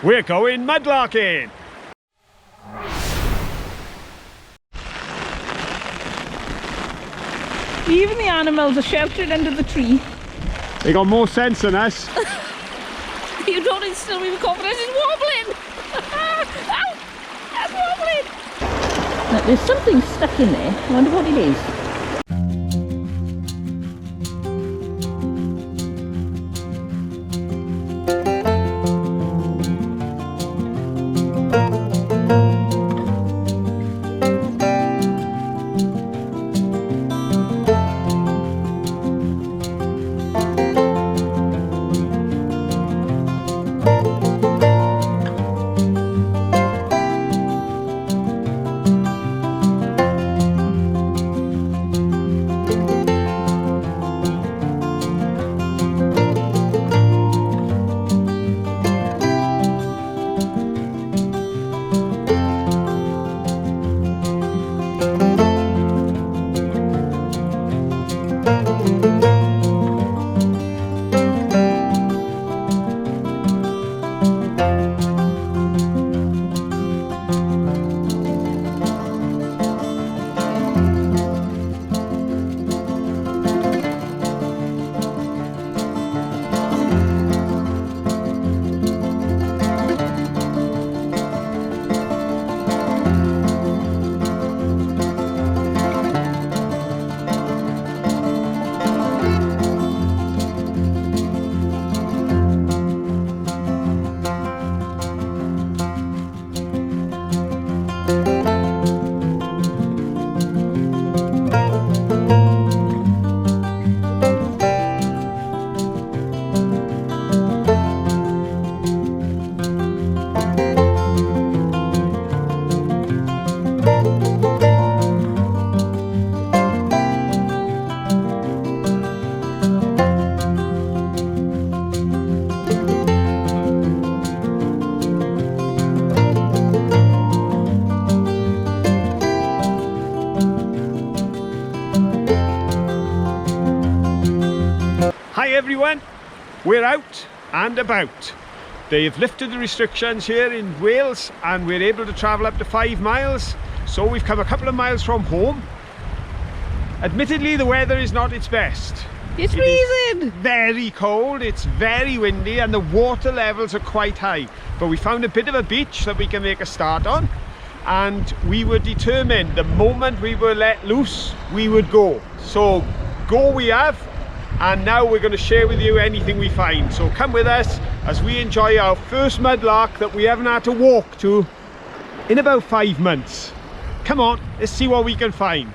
We're going mudlarking. Even the animals are sheltered under the tree. They got more sense than us. You don't instill me with confidence, it's wobbling! Ow! That's wobbling! Now, there's something stuck in there. I wonder what it is. Hi everyone, we're out and about. They've lifted the restrictions here in Wales and we're able to travel up to 5 miles. So we've come a couple of miles from home. Admittedly, the weather is not its best. It's freezing! Very cold, it's very windy and the water levels are quite high. But we found a bit of a beach that we can make a start on. And we were determined the moment we were let loose, we would go. So go we have. And now we're going to share with you anything we find. So come with us as we enjoy our first mudlark that we haven't had to walk to in about 5 months. Come on, let's see what we can find.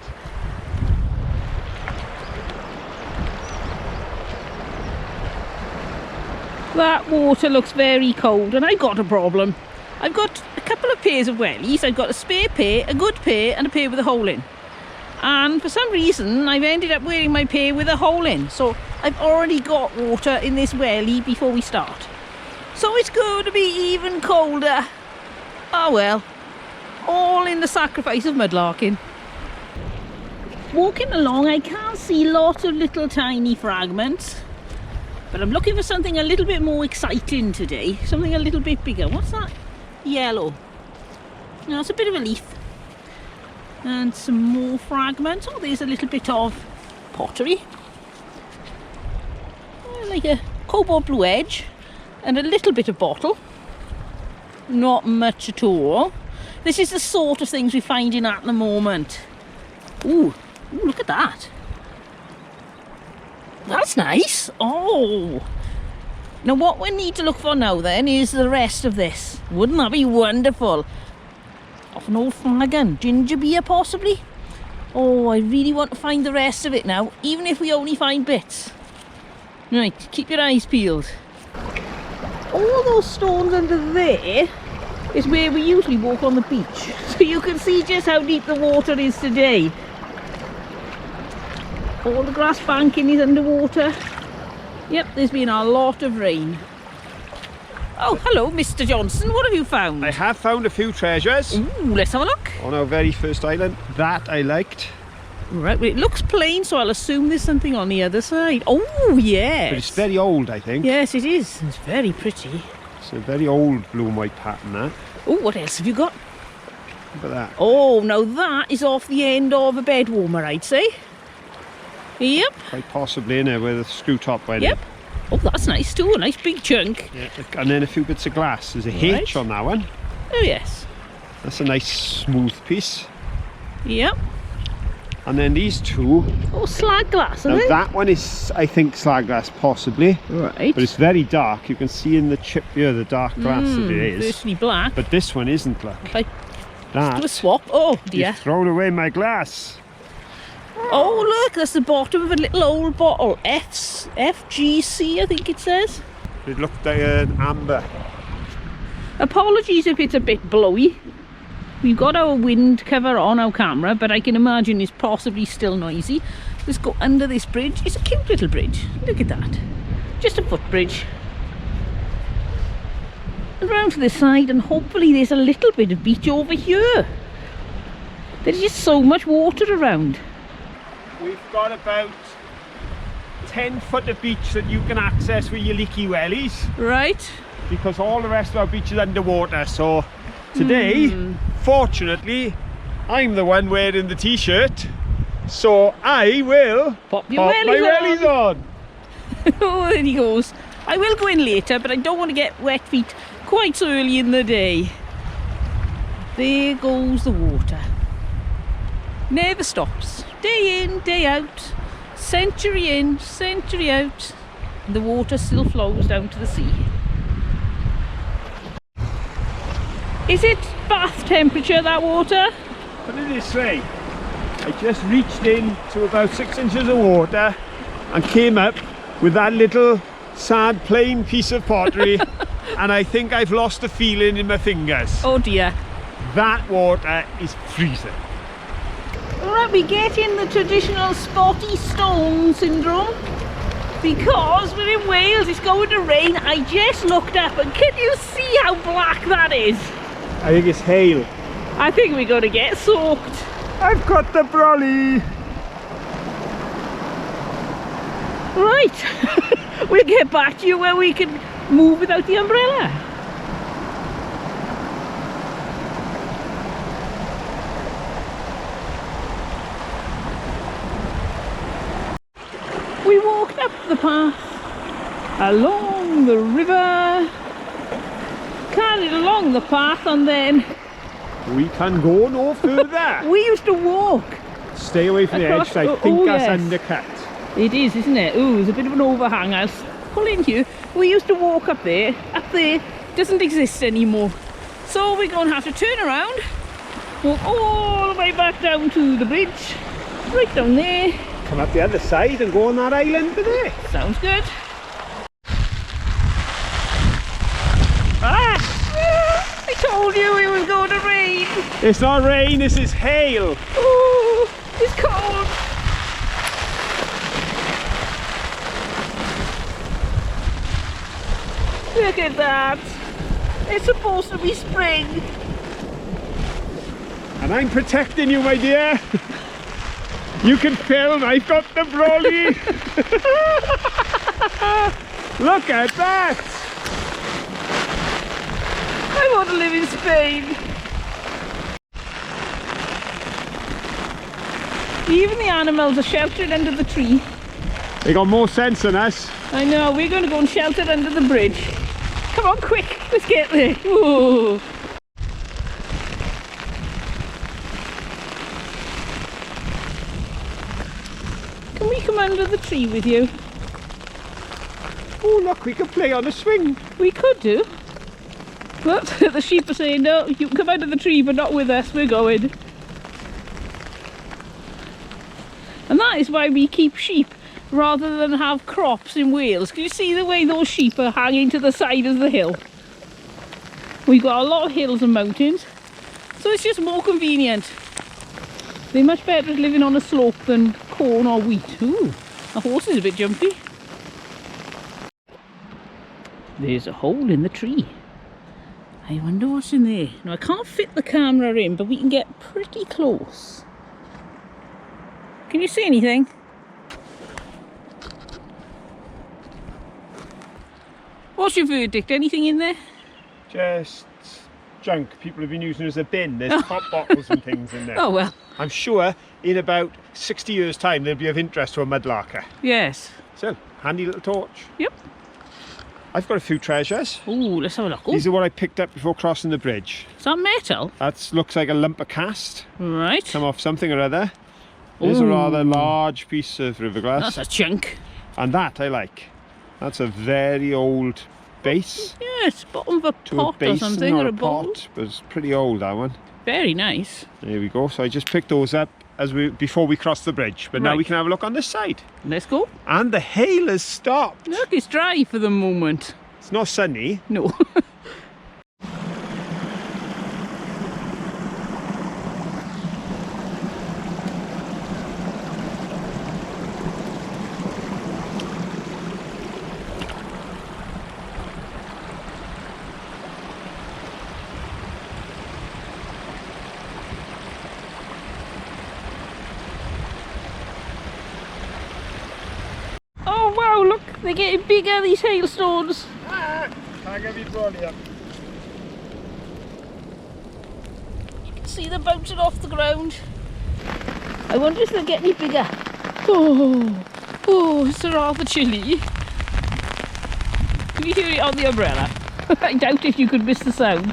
That water looks very cold and I've got a problem. I've got a couple of pairs of wellies. I've got a spare pair, a good pair and a pair with a hole in. And for some reason I've ended up wearing my pair with a hole in, so I've already got water in this welly before we start, so it's going to be even colder. Oh well, all in the sacrifice of mudlarking. Walking along I can see lots of little tiny fragments, but I'm looking for something a little bit more exciting today, something a little bit bigger. What's that? Yellow. No, it's a bit of a leaf. And some more fragments. Oh, there's a little bit of pottery. Like a cobalt blue edge. And a little bit of bottle. Not much at all. This is the sort of things we're finding at the moment. Ooh, look at that. That's nice. Oh. Now what we need to look for now then is the rest of this. Wouldn't that be wonderful? Off an old flagon, ginger beer possibly. Oh, I really want to find the rest of it now, even if we only find bits. Right, keep your eyes peeled. All those stones under there is where we usually walk on the beach, so you can see just how deep the water is today. All the grass banking is underwater. Yep, there's been a lot of rain. Oh, hello, Mr. Johnson. What have you found? I have found a few treasures. Ooh, let's have a look. On our very first island. That I liked. Right, well, it looks plain, so I'll assume there's something on the other side. Oh, yes. But it's very old, I think. Yes, it is. It's very pretty. It's a very old blue and white pattern there. Oh, what else have you got? Look at that. Oh, now that is off the end of a bed warmer, I'd say. Yep. Quite possibly in there where the screw top went Yep. Oh, that's nice too. A nice big chunk. in. Yeah. And then a few bits of glass. There's a H on that one. Oh, yes. That's a nice smooth piece. Yep. And then these two. Oh, slag glass, Now isn't it? that one is, I think, slag glass possibly. Right. But it's very dark. You can see in the chip here the dark glass that it is. Firstly black. But this one isn't, look. If I That. do a swap. Oh, dear. You've thrown away my glass. Oh, look, that's the bottom of a little old bottle. FGC, I think it says. It looked like an amber. Apologies if it's a bit blowy. We've got our wind cover on our camera, but I can imagine it's possibly still noisy. Let's go under this bridge. It's a cute little bridge. Look at that. Just a footbridge. And round to this side, and hopefully there's a little bit of beach over here. There's just so much water around. We've got about 10 foot of beach that you can access with your leaky wellies, Right. because all the rest of our beach is underwater. So today, fortunately, I'm the one wearing the t-shirt, so I will Pop your my wellies wellies on. Oh, there he goes. I will go in later, but I don't want to get wet feet quite so early in the day. There goes the water. Never stops. Day in, day out. Century in, century out. The water still flows down to the sea. Is it bath temperature, that water? Put it this way, I just reached in to about 6 inches of water and came up with that little sad plain piece of pottery and I think I've lost the feeling in my fingers. Oh dear. That water is freezing. Right, we get in the traditional spotty stone syndrome because we're in Wales, it's going to rain. I just looked up and can you see how black that is? I think it's hail. I think we're going to get soaked. I've got the brolly. Right, we'll get back to you where we can move without the umbrella. We walked up the path, along the river, carried along the path, and then We can go no further. we used to walk. Stay away from the Across- edge, I think oh, that's yes. undercut. It is, isn't it? Ooh, there's a bit of an overhang. I'll pull in here. We used to walk up there. Up there doesn't exist anymore. So we're going to have to turn around, walk all the way back down to the bridge, right down there. Come up the other side and go on that island for there. Sounds good. Ah! I told you it was going to rain. It's not rain, this is hail. Ooh, it's cold. Look at that. It's supposed to be spring. And I'm protecting you, my dear. You can film, I've got the brolly. Look at that. I want to live in Spain. Even the animals are sheltered under the tree. They got more sense than us. I know, we're going to go and shelter under the bridge. Come on, quick, let's get there. Ooh. Can we come under the tree with you? Oh look, we can play on a swing. We could do. But the sheep are saying, no, you can come under the tree, but not with us, we're going. And that is why we keep sheep rather than have crops in Wales. Can you see the way those sheep are hanging to the side of the hill? We've got a lot of hills and mountains, so it's just more convenient. They're much better at living on a slope than corn or wheat. Ooh, the horse is a bit jumpy. There's a hole in the tree. I wonder what's in there. Now I can't fit the camera in, but we can get pretty close. Can you see anything? What's your verdict? Anything in there? just junk people have been using as a bin. There's pop bottles and things in there. Oh well. I'm sure in about 60 years' time they'll be of interest to a mudlarker. Yes. So, handy little torch. Yep. I've got a few treasures. Oh, let's have a look. Ooh, These are what I picked up before crossing the bridge. is that metal? That looks like a lump of cast. Right. Come off something or other. There's a rather large piece of river glass. That's a chunk. And that I like. That's a very old base. Yes, bottom of a To a pot or basin something, or or a a bowl. pot. But it's pretty old, that one. Very nice. There we go. So I just picked those up before we crossed the bridge. But now Right. we can have a look on this side. Let's go. And the hail has stopped. Look, it's dry for the moment. It's not sunny. No. Oh wow, look, they're getting bigger, these hailstones. Can't get me brolly up. You can see them bouncing off the ground. I wonder if they'll get any bigger. Oh, it's rather chilly. Can you hear it on the umbrella? I doubt if you could miss the sound.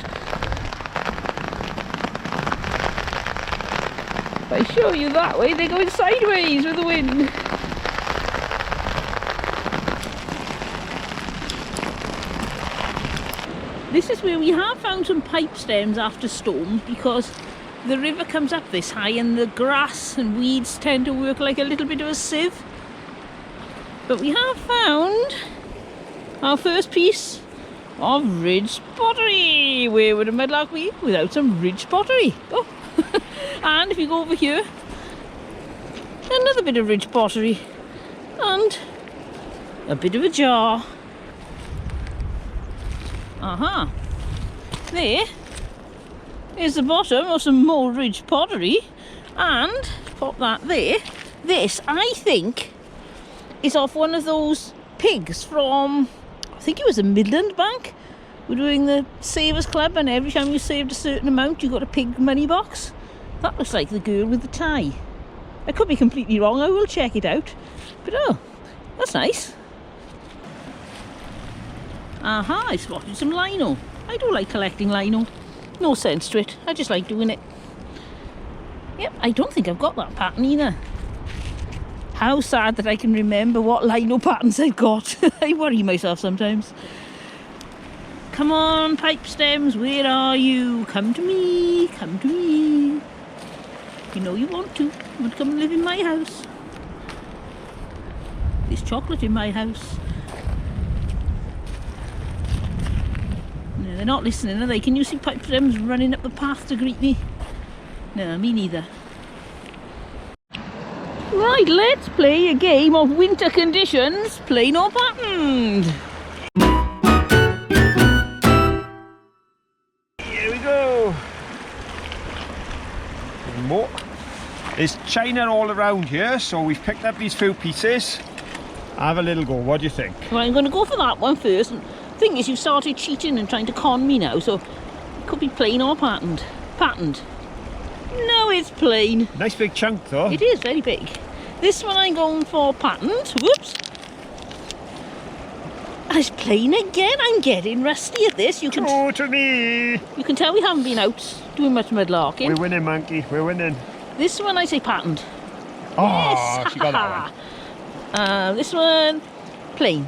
If I show you that way, they're going sideways with the wind. This is where we have found some pipe stems after storms, because the river comes up this high and the grass and weeds tend to work like a little bit of a sieve. But we have found our first piece of ridged pottery. Where would a mudlark be without some ridged pottery? Oh. And if you go over here, another bit of ridged pottery and a bit of a jar. Aha, there is the bottom of some more ridged pottery, and pop that there. This, I think, is off one of those pigs from, I think it was a Midland bank. We're doing the Savers Club, and every time you saved a certain amount you got a pig money box. That looks like the girl with the tie. I could be completely wrong, I will check it out. But oh, that's nice. Aha, I spotted some lino. I do like collecting lino. No sense to it, I just like doing it. Yep, I don't think I've got that pattern either. How sad that I can remember what lino patterns I've got. I worry myself sometimes. Come on, pipe stems, where are you? Come to me, come to me. You know you want to. You want to come and live in my house. There's chocolate in my house. No, they're not listening, are they? Can you see pipe stems running up the path to greet me? No, me neither. Right, let's play a game of winter conditions, plain or patterned. Here we go. More. There's china all around here, so we've picked up these few pieces. Have a little go. What do you think? Well, I'm going to go for that one first. And the thing is, you started cheating and trying to con me now, so it could be plain or patterned. Patterned. No, it's plain. Nice big chunk though. It is very big. This one I'm going for patterned. Whoops. And it's plain again. I'm getting rusty at this. You can tell we haven't been out doing much mudlarking. We're winning, monkey. We're winning. This one I say patterned. Oh, Yes. she got that one. This one plain.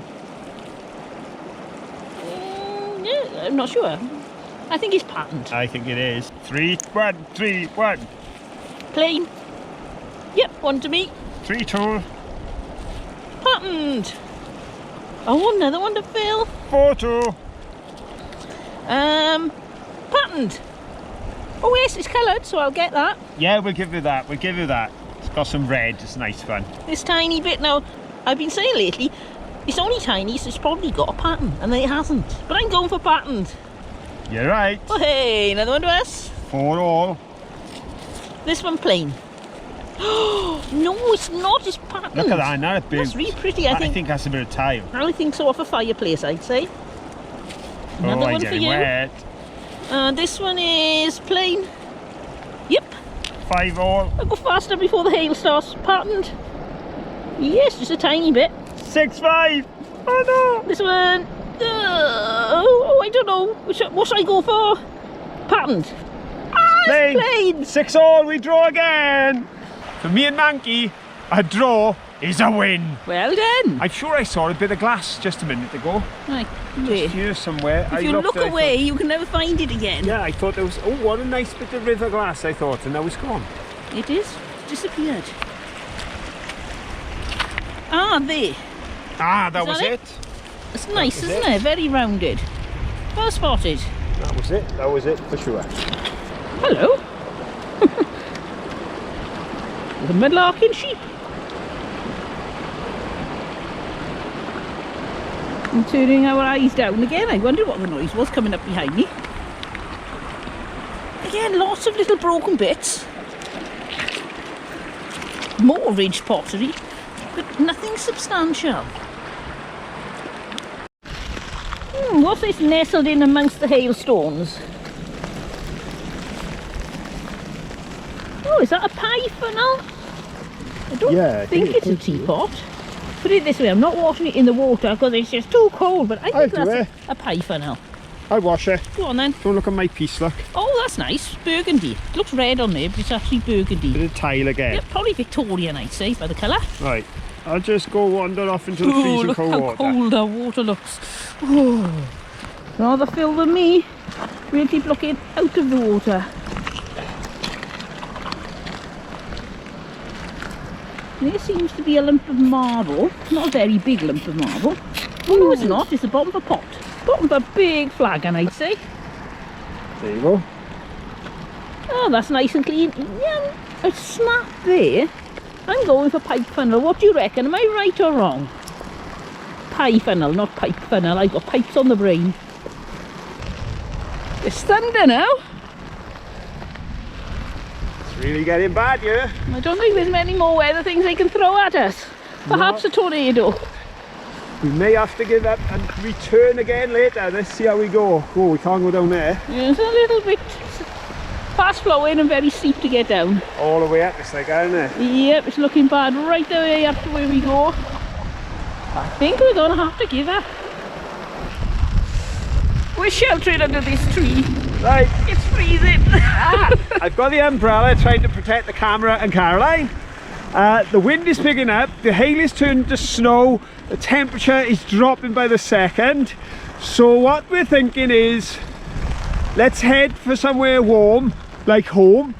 Yeah, I'm not sure. I think it's patterned. I think it is. 3, 1, 3, 1. Plain. Yep, one to me. 3, 2. Patterned. Oh, another one to fill. 4, 2. Patterned. Oh yes, it's coloured, so I'll get that. Yeah, we'll give you that. We'll give you that. It's got some red. It's nice fun. This tiny bit now, I've been saying lately, it's only tiny, so it's probably got a pattern, and it hasn't. But I'm going for patterned. You're right. Oh hey, another one to us. 4 all. This one plain. No, it's not. It's patterned. Look at that. Not a big. That's really pretty. I think that's a bit of tile. so. Off a fireplace, I'd say. Another I'm one for getting you. wet. This one is plain. Yep. 5 all. I'll go faster before the hail starts. Patterned. Yes, just a tiny bit. 6-5. Oh no. This one. Oh, I don't know. What should I go for? Patterned. Ah, Plain. it's plain. 6 all. We draw again. For me and Mankey, a draw is a win. Well done. I'm sure I saw a bit of glass just a minute ago. Right, Just wait. here somewhere. If you look away, you can never find it again. Yeah, I thought there was. Oh, what a nice bit of river glass, I thought, and now it's gone. It is disappeared. Ah, there. Ah, that was that it. It's nice, was isn't it? Very rounded. Well spotted. That was it. That was it for sure. Hello. The mudlarking sheep. I'm turning our eyes down again. I wondered what the noise was coming up behind me. Again, lots of little broken bits. More ridged pottery, but nothing substantial. What's this nestled in amongst the hailstones? Oh, is that a pie funnel? I don't think it's a teapot. Put it this way, I'm not washing it in the water because it's just too cold, but I think that's a pie funnel. I'll wash it. Go on then. Don't look at my piece, look. Oh, that's nice. Burgundy. It looks red on there, but it's actually burgundy. Bit of tile again. Yeah, probably Victorian, I'd say, by the colour. Right. I'll just go wander off into the Oh, freezing look cold how water. cold our water looks. Oh, rather Phil than me. We'll keep looking out of the water. There seems to be a lump of marble. Not a very big lump of marble. Oh no, it's not. It's the bottom of a pot. Bottom of a big flagon, I'd say. There you go. Oh, that's nice and clean. Yeah, a snap there. I'm going for pipe funnel. What do you reckon? Am I right or wrong? Pie funnel, not pipe funnel. I've got pipes on the brain. It's thunder now. It's really getting bad here. I don't think there's many more weather things they can throw at us. Perhaps a tornado. We may have to give up and return again later. Let's see how we go. Oh, we can't go down there. Yeah, it's a little bit fast flowing and very steep to get down. All the way up, it's like, isn't it? Yep, it's looking bad right the way up to where we go. I think we're going to have to give up. We're sheltered under this tree. Right. It's freezing. I've got the umbrella trying to protect the camera and Caroline. The wind is picking up, the hail is turned to snow, the temperature is dropping by the second. So what we're thinking is, let's head for somewhere warm, like home,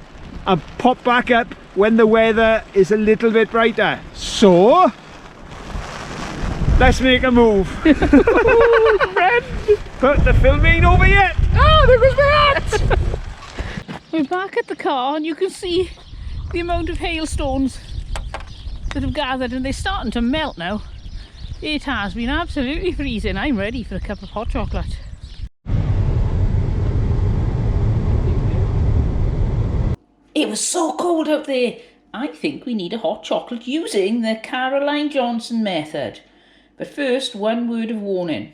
and pop back up when the weather is a little bit brighter. So, let's make a move. Oh, friend! But the film ain't over yet. Oh, there goes my hat! We're back at the car and you can see the amount of hailstones that have gathered and they're starting to melt now. It has been absolutely freezing. I'm ready for a cup of hot chocolate. It was so cold out there. I think we need a hot chocolate using the Caroline Johnson method. But first, one word of warning.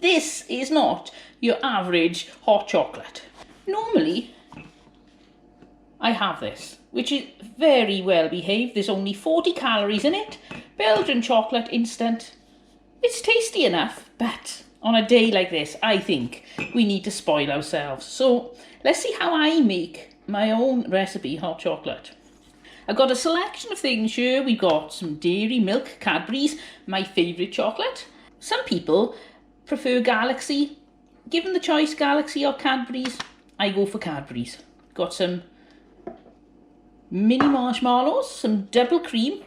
This is not your average hot chocolate. Normally, I have this, which is very well behaved. There's only 40 calories in it. Belgian chocolate, instant. It's tasty enough, but on a day like this, I think we need to spoil ourselves. So let's see how I make my own recipe hot chocolate. I've got a selection of things here. We've got some dairy milk Cadbury's, my favourite chocolate. Some people prefer Galaxy. Given the choice, Galaxy or Cadbury's, I go for Cadbury's. Got some mini marshmallows, some double cream.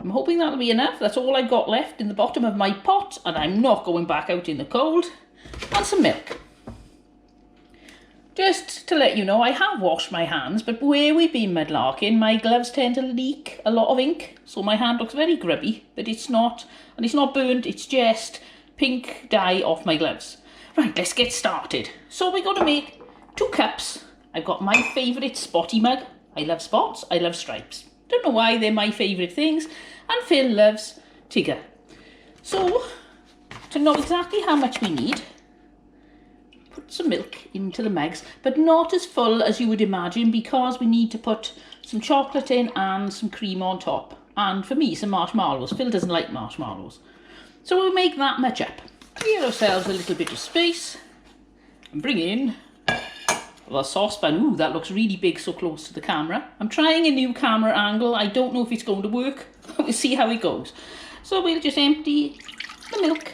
I'm hoping that'll be enough. That's all I've got left in the bottom of my pot, and I'm not going back out in the cold. And some milk. Just to let you know, I have washed my hands, but where we've been mudlarking, my gloves tend to leak a lot of ink, so my hand looks very grubby, but it's not, and it's not burnt, it's just pink dye off my gloves. Right, let's get started. So we're going to make 2 cups. I've got my favourite spotty mug. I love spots, I love stripes. Don't know why, they're my favourite things. And Phil loves Tigger. So, to know exactly how much we need, put some milk into the mugs, but not as full as you would imagine, because we need to put some chocolate in and some cream on top. And for me, some marshmallows. Phil doesn't like marshmallows. So we'll make that much up. Clear ourselves a little bit of space and bring in the saucepan. Ooh, that looks really big so close to the camera. I'm trying a new camera angle. I don't know if it's going to work. We'll see how it goes. So we'll just empty the milk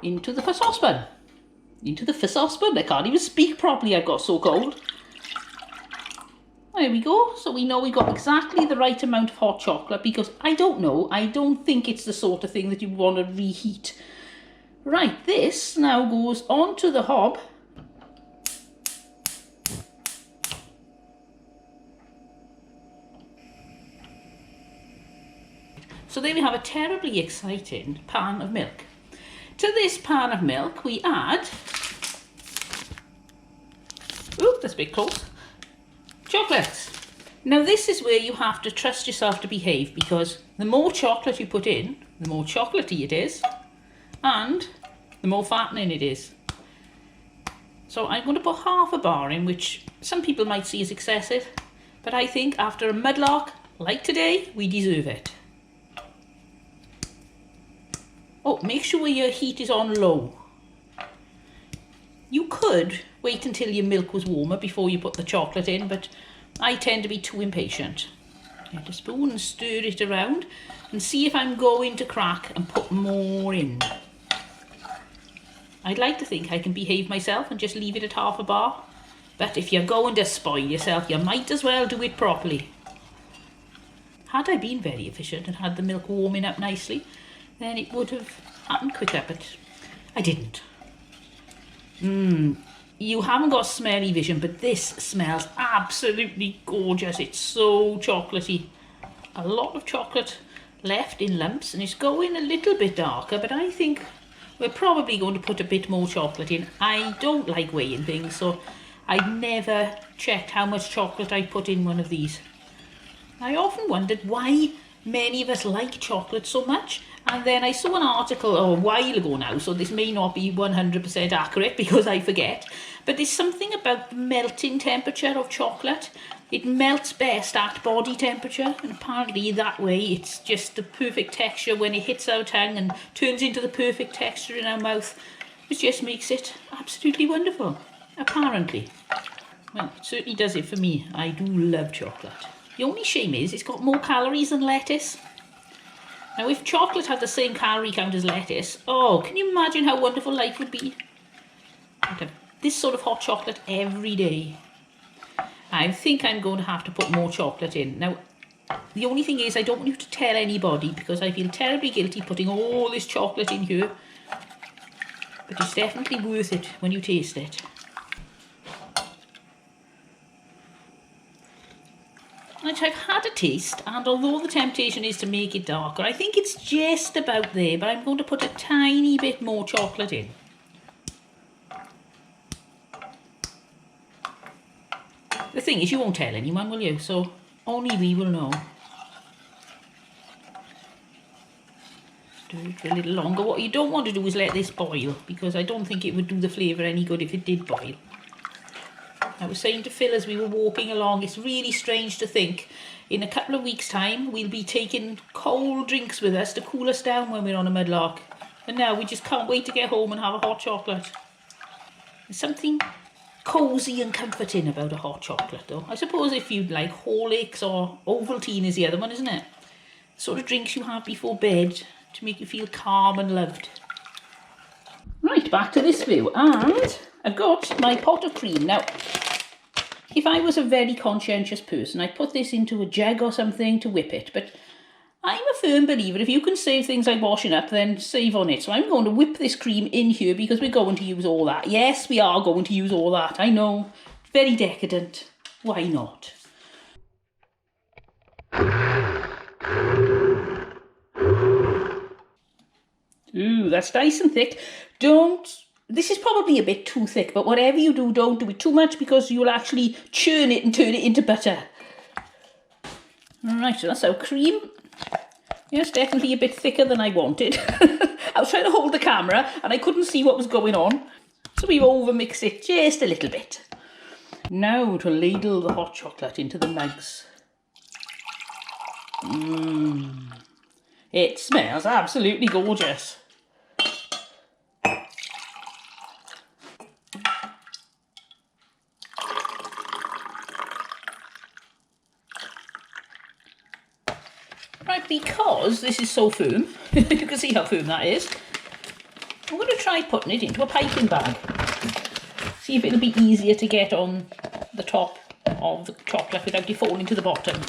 into the saucepan. Into the saucepan. I can't even speak properly. I got so cold. There we go. So we know we got exactly the right amount of hot chocolate, because I don't know. I don't think it's the sort of thing that you want to reheat. Right, this now goes onto the hob. So there we have a terribly exciting pan of milk. To this pan of milk we add, ooh, that's a bit close, chocolate. Now this is where you have to trust yourself to behave, because the more chocolate you put in, the more chocolatey it is, and the more fattening it is. So I'm going to put half a bar in, which some people might see as excessive, but I think after a mudlark like today, we deserve it. Oh, make sure your heat is on low. You could wait until your milk was warmer before you put the chocolate in, but I tend to be too impatient. Get a spoon and stir it around and see if I'm going to crack and put more in. I'd like to think I can behave myself and just leave it at half a bar, but if you're going to spoil yourself, you might as well do it properly. Had I been very efficient and had the milk warming up nicely, then it would have happened quicker, but I didn't. You haven't got smelly vision, but this smells absolutely gorgeous. It's so chocolatey. A lot of chocolate left in lumps, and it's going a little bit darker, but I think we're probably going to put a bit more chocolate in. I don't like weighing things, so I've never checked how much chocolate I put in one of these. I often wondered why many of us like chocolate so much, and then I saw an article a while ago now, so this may not be 100% accurate because I forget, but there's something about the melting temperature of chocolate. It melts best at body temperature, and apparently that way it's just the perfect texture when it hits our tongue and turns into the perfect texture in our mouth, which just makes it absolutely wonderful, apparently. Well, it certainly does it for me. I do love chocolate. The only shame is it's got more calories than lettuce. Now, if chocolate had the same calorie count as lettuce, oh, can you imagine how wonderful life would be? I'd have this sort of hot chocolate every day. I think I'm going to have to put more chocolate in. Now, the only thing is I don't want you to tell anybody, because I feel terribly guilty putting all this chocolate in here. But it's definitely worth it when you taste it. Right, I've had a taste, and although the temptation is to make it darker, I think it's just about there, but I'm going to put a tiny bit more chocolate in. The thing is, you won't tell anyone, will you? So only we will know. Do it for a little longer. What you don't want to do is let this boil, because I don't think it would do the flavour any good if it did boil. I was saying to Phil as we were walking along, it's really strange to think in a couple of weeks' time we'll be taking cold drinks with us to cool us down when we're on a mudlark. And now we just can't wait to get home and have a hot chocolate. There's something cosy and comforting about a hot chocolate, though. I suppose if you'd like Horlicks or Ovaltine is the other one, isn't it? The sort of drinks you have before bed to make you feel calm and loved. Right, back to this view, and I've got my pot of cream. Now, if I was a very conscientious person, I'd put this into a jug or something to whip it, but I'm a firm believer if you can save things like washing up, then save on it. So I'm going to whip this cream in here because we're going to use all that. Yes, we are going to use all that. I know, very decadent. Why not? Ooh, that's nice and thick. This is probably a bit too thick, but whatever you do, don't do it too much because you'll actually churn it and turn it into butter. Right, so that's our cream. Yes, definitely a bit thicker than I wanted. I was trying to hold the camera and I couldn't see what was going on. So we've overmixed it just a little bit. Now to ladle the hot chocolate into the mugs. It smells absolutely gorgeous. Right, because this is so firm, you can see how firm that is, I'm going to try putting it into a piping bag. See if it'll be easier to get on the top of the chocolate without it falling to the bottom.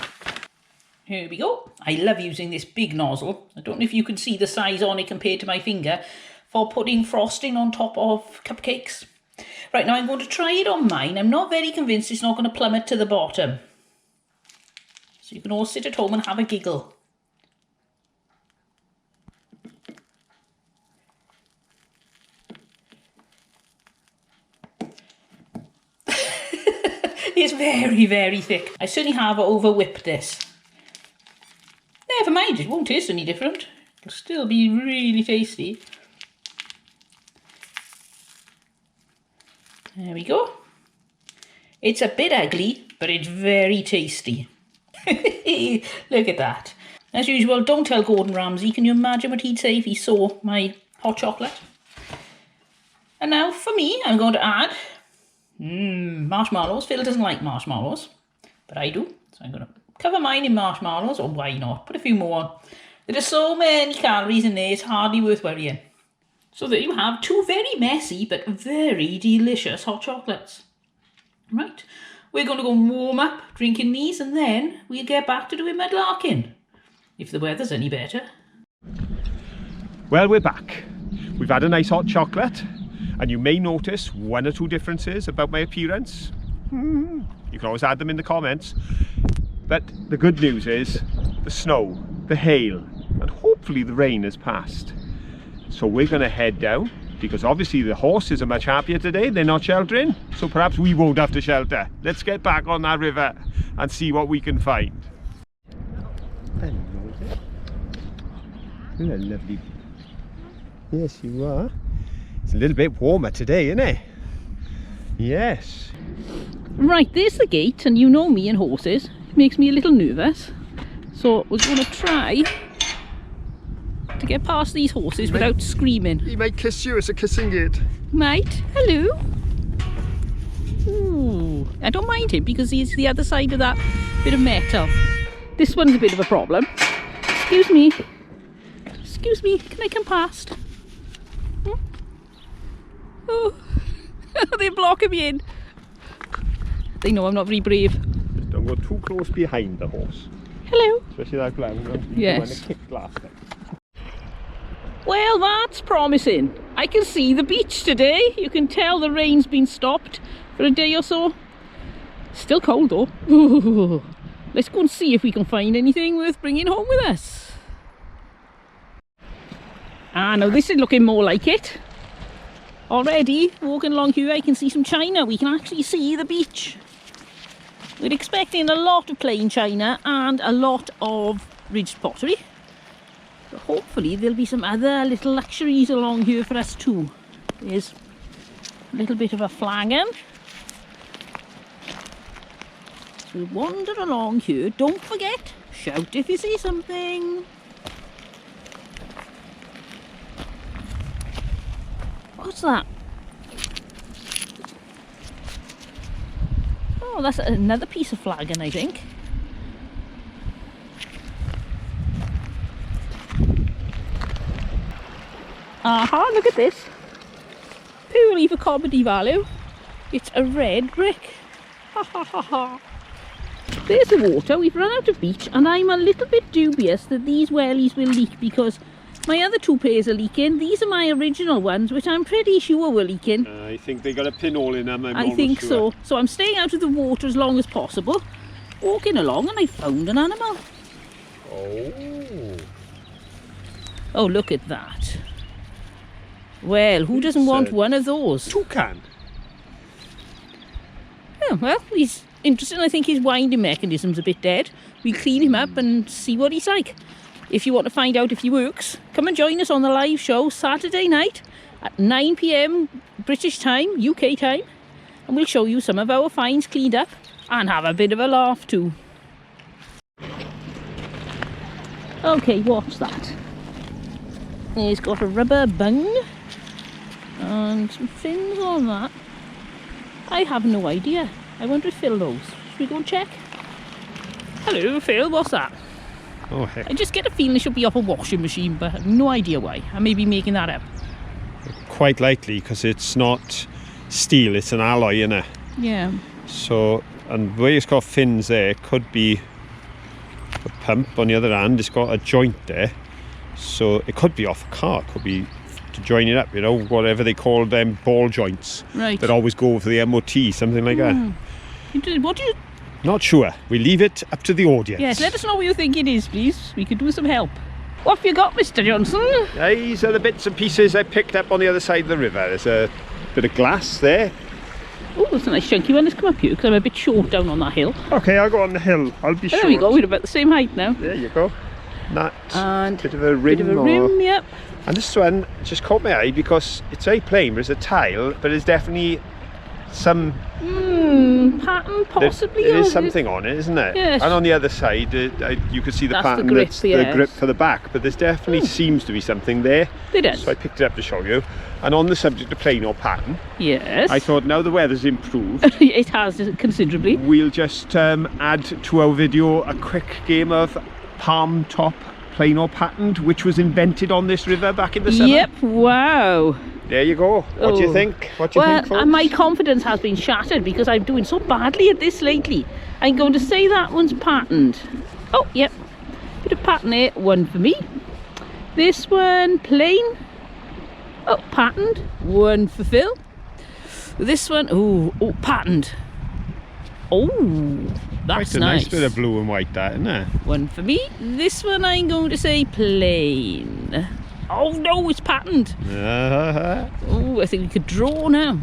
Here we go. I love using this big nozzle. I don't know if you can see the size on it compared to my finger for putting frosting on top of cupcakes. Right, now I'm going to try it on mine. I'm not very convinced it's not going to plummet to the bottom. So you can all sit at home and have a giggle. It's very, very thick. I certainly have over whipped this. Never mind, it won't taste any different. It'll still be really tasty. There we go. It's a bit ugly, but it's very tasty. Look at that. As usual, don't tell Gordon Ramsay. Can you imagine what he'd say if he saw my hot chocolate? And now for me, I'm going to add marshmallows. Phil doesn't like marshmallows, but I do. So I'm going to cover mine in marshmallows, or why not? Put a few more. There are so many calories in there, it's hardly worth worrying. So there you have two very messy but very delicious hot chocolates. Right, we're going to go warm up drinking these and then we'll get back to doing mudlarking, if the weather's any better. Well, we're back. We've had a nice hot chocolate, and you may notice one or two differences about my appearance. You can always add them in the comments. But the good news is the snow, the hail, and hopefully the rain has passed. So we're going to head down, because obviously the horses are much happier today. They're not sheltering, so perhaps we won't have to shelter. Let's get back on that river and see what we can find. Hello there. You're lovely. Yes, you are. It's a little bit warmer today, isn't it? Yes. Right, there's the gate, and you know me and horses. It makes me a little nervous. So we're going to try to get past these horses without screaming. He might kiss you. It's a kissing gate. Might. Hello. Ooh, I don't mind him because he's the other side of that bit of metal. This one's a bit of a problem. Excuse me. Excuse me, can I come past? Oh, they're blocking me in. They know I'm not very brave. Just don't go too close behind the horse. Hello. Especially that ground. Yes. Kick last time. Well, that's promising. I can see the beach today. You can tell the rain's been stopped for a day or so. Still cold though. Ooh. Let's go and see if we can find anything worth bringing home with us. Ah, now this is looking more like it. Already, walking along here, I can see some china. We can actually see the beach. We're expecting a lot of plain china and a lot of ridged pottery. But hopefully there'll be some other little luxuries along here for us too. There's a little bit of a flagon. So we'll wander along here. Don't forget, shout if you see something. What's that? Oh, that's another piece of flagon, I think. Aha, look at this. Purely for comedy value. It's a red brick. Ha ha ha ha. There's the water. We've run out of beach and I'm a little bit dubious that these wellies will leak because my other two pairs are leaking. These are my original ones, which I'm pretty sure were leaking. I think they got a pinhole in them. I think so. So I'm staying out of the water as long as possible. Walking along and I found an animal. Oh. Oh, look at that. Well, who doesn't want one of those? Toucan. Oh, well, he's interesting. I think his winding mechanism's a bit dead. We'll clean him up and see what he's like. If you want to find out if he works, come and join us on the live show Saturday night at 9 p.m. British time, UK time, and we'll show you some of our finds cleaned up and have a bit of a laugh too. Okay, what's that? He's got a rubber bung and some fins on that. I have no idea. I wonder if Phil knows. Should we go and check? Hello Phil, what's that? Oh heck. I just get a feeling it should be off a washing machine, but I have no idea why. I may be making that up. Quite likely, because it's not steel, it's an alloy, innit? Yeah. So, and the way it's got fins there, it could be a pump. On the other hand, it's got a joint there. So it could be off a car, it could be to join it up, you know, whatever they call them, ball joints. Right. That always go for the MOT, something like that. What do you... Not sure. We leave it up to the audience. Yes, let us know what you think it is, please. We could do some help. What have you got, Mr. Johnson? These are the bits and pieces I picked up on the other side of the river. There's a bit of glass there. Oh, that's a nice chunky one. Let's come up here because I'm a bit short down on that hill. Okay, I'll go on the hill. I'll be short. There we go. We're about the same height now. There you go. That And bit of a rim. bit of a rim, yep. And this one just caught my eye because it's very plain. There's a tile, but there's definitely some pattern possibly. There is something on it, isn't it? Yes. And on the other side, you can see the That's pattern. the grip, that's yes. the grip for the back. But there's definitely seems to be something there. There does. So I picked it up to show you. And on the subject of plain or pattern, Yes. I thought now the weather's improved, It has considerably. we'll just add to our video a quick game of palm top plain or patterned, which was invented on this river back in the summer. Yep, wow. There you go. What do you Oh. think? What do you think, folks? My confidence has been shattered because I'm doing so badly at this lately. I'm going to say that one's patterned. Oh, yep. Bit of pattern there. One for me. This one, plain. Oh, patterned. One for Phil. This one, oh, patterned. Oh, that's Quite a nice bit of blue and white, that, isn't it? One for me. This one I'm going to say plain. Oh no, it's patterned. Oh, I think we could draw now.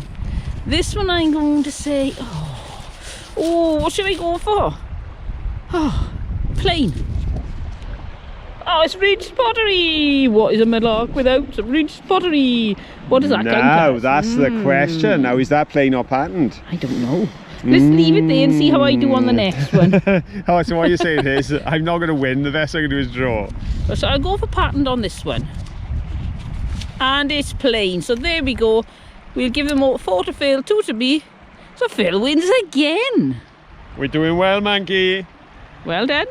This one I'm going to say, oh, what should I go for? Oh, plain. Oh, it's ridged pottery. What is a mudlark without ridged pottery? What does that count Now, as? that's the question. Now, is that plain or patterned? I don't know. Let's leave it there and see how I do on the next one. Oh, so what you're saying is, I'm not going to win. The best I can do is draw. So I'll go for patterned on this one. And it's plain. So there we go. We'll give them all 4 to Phil, 2 to me. So Phil wins again. We're doing well, Monkey. Well done.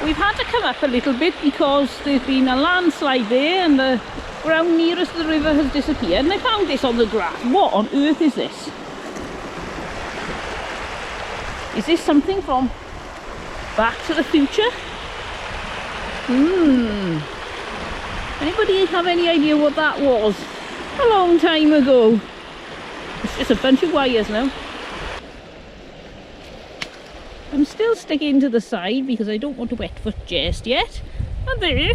We've had to come up a little bit because there's been a landslide there and the ground nearest the river has disappeared. And I found this on the grass. What on earth is this? Is this something from Back to the Future? Anybody have any idea what that was? A long time ago. It's just a bunch of wires now. I'm still sticking to the side because I don't want to wet foot just yet. And there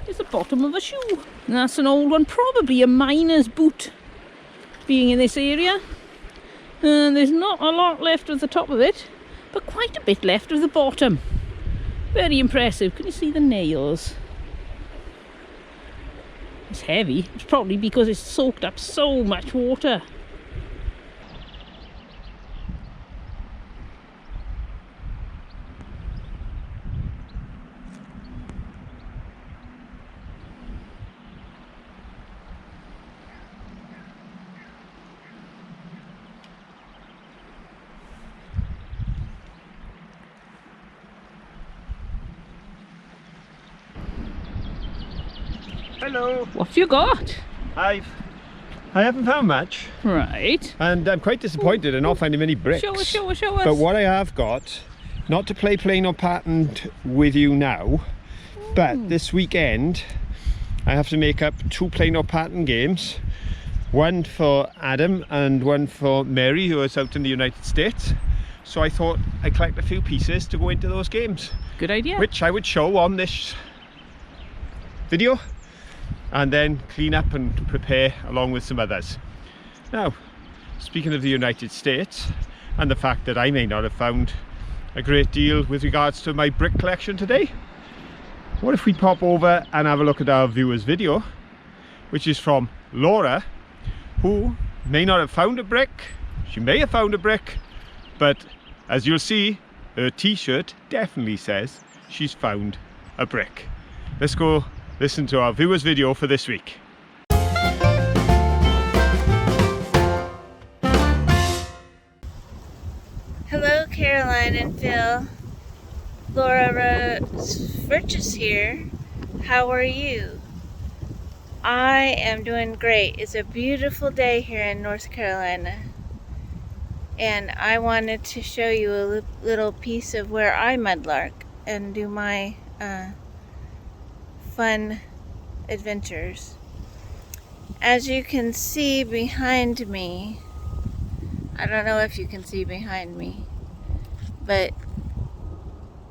is the bottom of a shoe. And that's an old one, probably a miner's boot, being in this area. And there's not a lot left of the top of it, but quite a bit left of the bottom. Very impressive. Can you see the nails? It's heavy. It's probably because it's soaked up so much water. Hello. What you got? I haven't found much, Right. and I'm quite disappointed in not finding many bricks. Show us, show us, show us. But what I have got, not to play plain or patterned with you now, but this weekend I have to make up 2 plain or pattern games. One for Adam and one for Mary, who is out in the United States. So I thought I'd collect a few pieces to go into those games, Good idea. which I would show on this video and then clean up and prepare along with some others. Now, speaking of the United States, and the fact that I may not have found a great deal with regards to my brick collection today, what if we pop over and have a look at our viewers video, which is from Laura, who may not have found a brick. She may have found a brick, but as you'll see, her t-shirt definitely says she's found a brick. Let's go listen to our viewers video for this week. Hello, Caroline and Phil. Laura Virtus here. How are you? I am doing great. It's a beautiful day here in North Carolina. And I wanted to show you a little piece of where I mudlark and do my fun adventures. As you can see behind me, I don't know if you can see behind me, but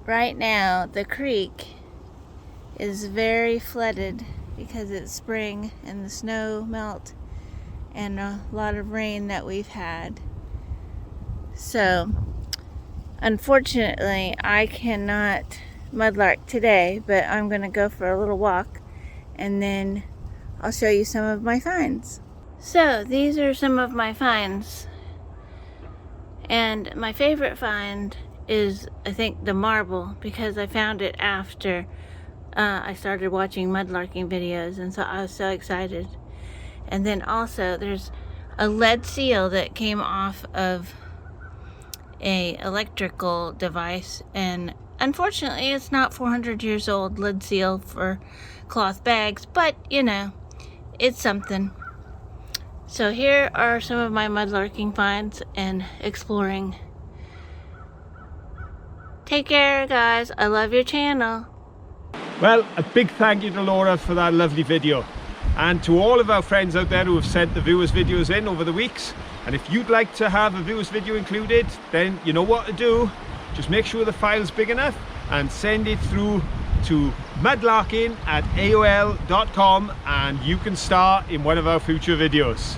right now the creek is very flooded because it's spring and the snow melt and a lot of rain that we've had. So unfortunately I cannot mudlark today, but I'm gonna go for a little walk and then I'll show you some of my finds. So these are some of my finds. And my favorite find is, I think, the marble, because I found it after I started watching mudlarking videos, and so I was so excited. And then also there's a lead seal that came off of a electrical device, and unfortunately it's not 400 years old lead seal for cloth bags, but you know, it's something. So here are some of my mudlarking finds and exploring. Take care, guys. I love your channel. Well, a big thank you to Laura for that lovely video, and to all of our friends out there who have sent the viewers videos in over the weeks. And if you'd like to have a viewers video included, then you know what to do. Just make sure the file's big enough and send it through to mudlarking@aol.com, and you can star in one of our future videos,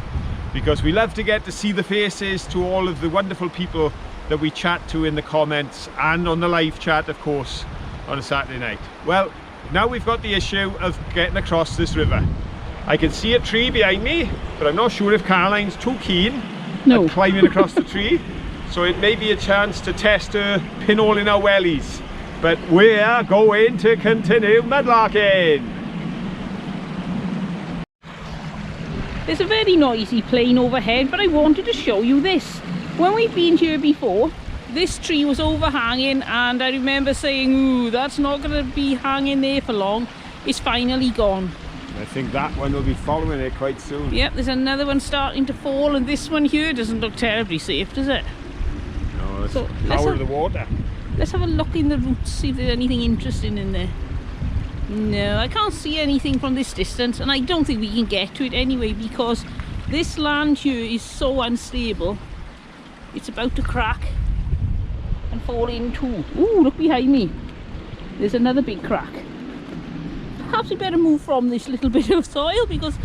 because we love to get to see the faces to all of the wonderful people that we chat to in the comments and on the live chat, of course, on a Saturday night. Well, now we've got the issue of getting across this river. I can see a tree behind me, but I'm not sure if Caroline's too keen at climbing across the tree, so it may be a chance to test her pinhole in our wellies. But we are going to continue mudlarking. There's a very noisy plane overhead, but I wanted to show you this. When we've been here before, this tree was overhanging, and I remember saying, ooh, that's not going to be hanging there for long. It's finally gone. I think that one will be following it quite soon. Yep, there's another one starting to fall, and this one here doesn't look terribly safe, does it? No, it's the power of the water. Let's have a look in the roots, see if there's anything interesting in there. No, I can't see anything from this distance, and I don't think we can get to it anyway, because this land here is so unstable. It's about to crack and fall in too. Ooh, look behind me. There's another big crack. Perhaps we better move from this little bit of soil, because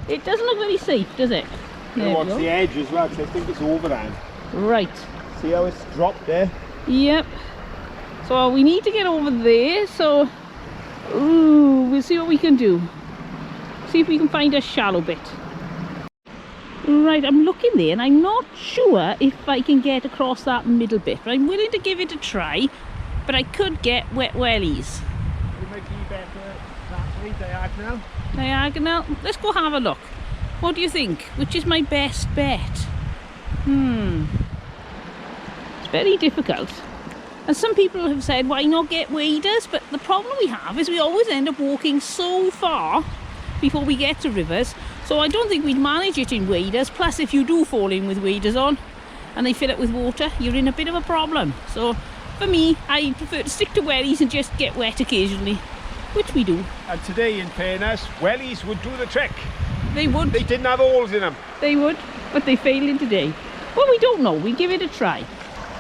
it doesn't look very safe, does it? You watch the edge as well, because I think it's overhand. Right. See how it's dropped there? Yep. So we need to get over there, so ooh, we'll see what we can do. See if we can find a shallow bit. Right, I'm looking there and I'm not sure if I can get across that middle bit, but I'm willing to give it a try, but I could get wet wellies. It might be better that way, diagonal. Diagonal? Let's go have a look. What do you think? Which is my best bet? It's very difficult. And some people have said, why not get waders? But the problem we have is we always end up walking so far before we get to rivers. So I don't think we'd manage it in waders. Plus, if you do fall in with waders on and they fill it with water, you're in a bit of a problem. So for me, I prefer to stick to wellies and just get wet occasionally, which we do. And today, in fairness, wellies would do the trick. They would. They didn't have holes in them. They would, but they failed in today. Well, we don't know. We give it a try.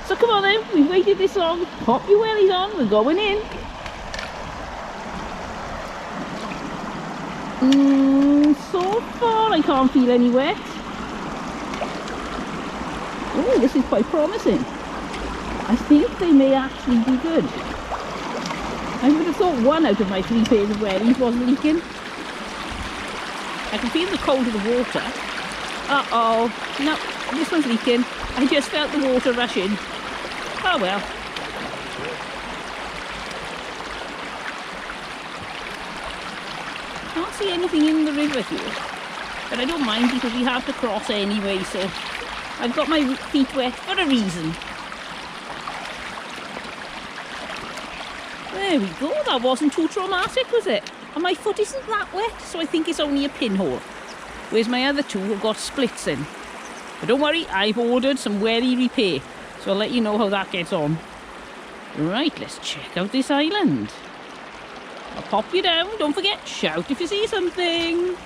So come on then, we've waited this long. Pop your wellies on, we're going in. So far I can't feel any wet. Oh, this is quite promising. I think they may actually be good. I would have thought one out of my 3 pairs of wellies was leaking. I can feel the cold of the water. Uh-oh. No, this one's leaking. I just felt the water rush in. Oh well. Can't see anything in the river here. But I don't mind because we have to cross anyway, so I've got my feet wet for a reason. There we go, that wasn't too traumatic, was it? And my foot isn't that wet, so I think it's only a pinhole. Whereas my other two have got splits in. But don't worry, I've ordered some welly repair, so I'll let you know how that gets on. Right, let's check out this island. I'll pop you down, don't forget, shout if you see something.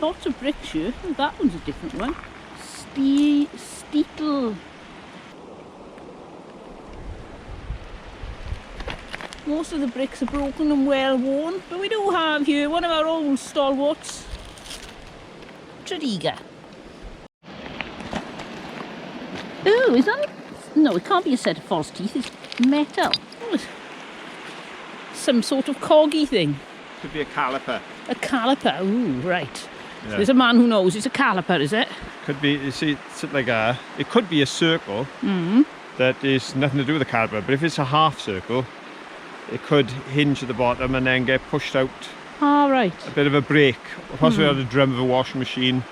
Lots of bricks here. Oh, that one's a different one. Steetle. Most of the bricks are broken and well worn, but we do have here one of our old stalwarts, Treacherous. Oh, is that? No, it can't be a set of false teeth. It's metal. Oh, it's some sort of coggy thing. Could be a caliper. A caliper. Ooh, right. Yeah. So there's a man who knows it's a caliper, is it? Could be. You see, it's like a. It could be a circle. That is nothing to do with the caliper. But if it's a half circle, it could hinge at the bottom and then get pushed out. All right. A bit of a break, possibly on the drum of a washing machine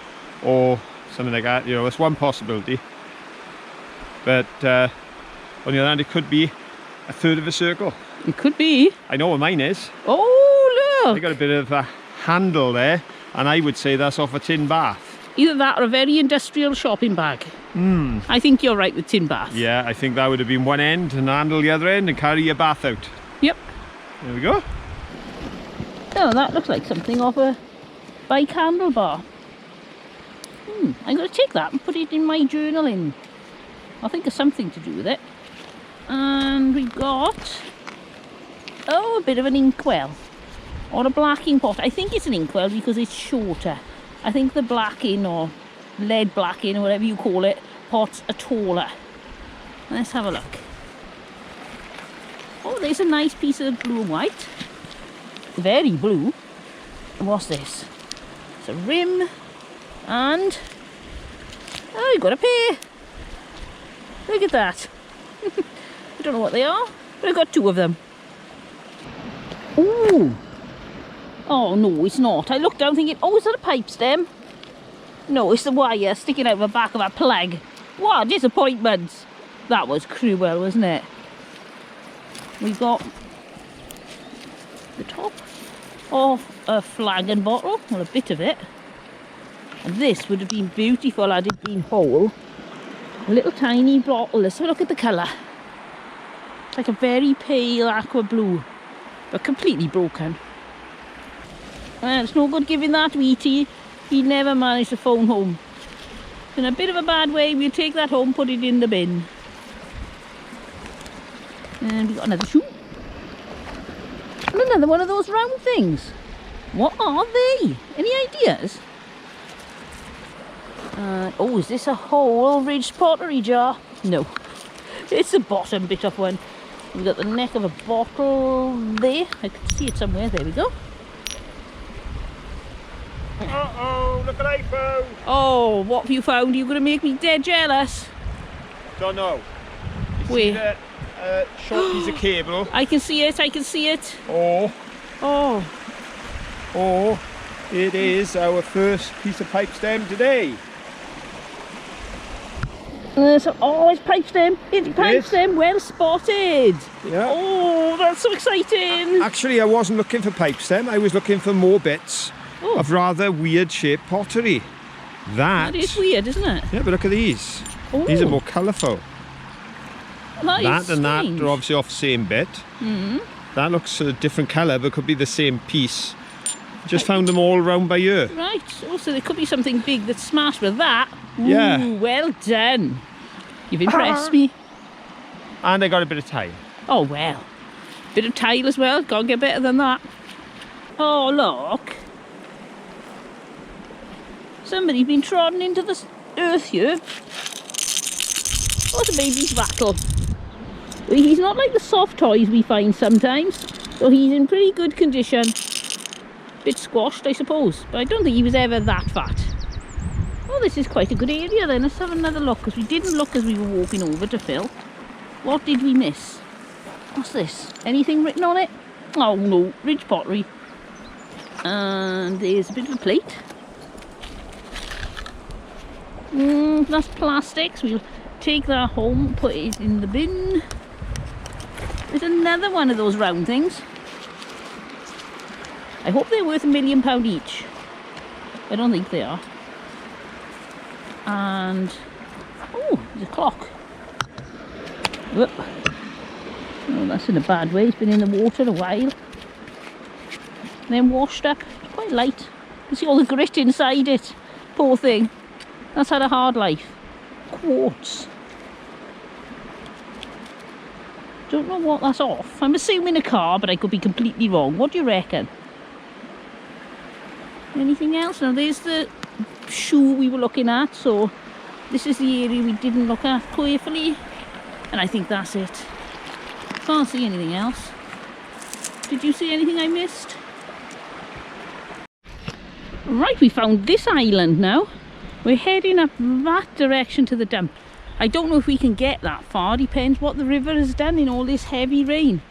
or something like that. You know, it's one possibility. But on the other hand, it could be a third of a circle. It could be. I know what mine is. Oh, look! They got a bit of a handle there, and I would say that's off a tin bath. Either that or a very industrial shopping bag. I think you're right with tin bath. Yeah, I think that would have been one end and handle the other end and carry your bath out. Yep. There we go. Oh, that looks like something off a bike handlebar. I'm going to take that and put it in my journaling. I'll think of something to do with it. And we've got, oh, a bit of an inkwell. Or a blacking pot. I think it's an inkwell because it's shorter. I think the blacking or lead blacking or whatever you call it, pots are taller. Let's have a look. Oh, there's a nice piece of blue and white. Very blue. And what's this? It's a rim. And, oh, you've got a pair. Look at that. I don't know what they are, but I've got 2 of them. Ooh. Oh, no, it's not. I looked down thinking, oh, is that a pipe stem? No, it's the wire sticking out the back of a plug. What a disappointment. That was cruel, wasn't it? We've got the top of a flagon bottle, well, a bit of it. And this would have been beautiful had it been whole. A little tiny bottle. Let's have a look at the colour. It's like a very pale aqua blue, but completely broken. Well, it's no good giving that to E.T. He never managed to phone home. In a bit of a bad way, we'll take that home, put it in the bin. And we've got another shoe. And another one of those round things. What are they? Any ideas? Oh, is this a whole ridged pottery jar? No. It's the bottom bit of one. We've got the neck of a bottle there. I can see it somewhere. There we go. Uh-oh, look what I found. Oh, what have you found? You're going to make me dead jealous. Don't know. You see Where? that short piece of cable? I can see it, I can see it. Or Oh, it is our first piece of pipe stem today. oh, it's pipe stem. It's pipe Yes. stem, well spotted. Yeah. Oh, that's so exciting. Actually, I wasn't looking for pipe stem. I was looking for more bits Oh. of rather weird shaped pottery. That is weird, isn't it? Yeah, but look at these. Oh. These are more colourful. That That is and that strange. are obviously off the same bit. That looks a different colour, but could be the same piece. Just found them all round by here. Right, also there could be something big that's smashed with that. Yeah. Ooh, well done. You've impressed me. And I got a bit of tile. Oh, well. Bit of tile as well, can't get better than that. Oh, look. Somebody's been trodden into the earth here. What a baby's rattle. Well, he's not like the soft toys we find sometimes, so he's in pretty good condition. Bit squashed, I suppose, but I don't think he was ever that fat. Oh, this is quite a good area then. Let's have another look, because we didn't look as we were walking over to Phil. What did we miss? What's this? Anything written on it? Oh no, ridge pottery. And there's a bit of a plate. That's plastics. We'll take that home, put it in the bin. There's another one of those round things. I hope they're worth £1 million each. I don't think they are. And oh, there's a clock. Whoop. Oh, that's in a bad way. It's been in the water a while. And then washed up. It's quite light. You can see all the grit inside it. Poor thing. That's had a hard life. Quartz. Don't know what that's off. I'm assuming a car, but I could be completely wrong. What do you reckon? Anything else? Now there's the shoe we were looking at, so this is the area we didn't look at carefully, and I think that's it. Can't see anything else. Did you see anything I missed? Right, we found this island now. We're heading up that direction to the dump. I don't know if we can get that far, depends what the river has done in all this heavy rain.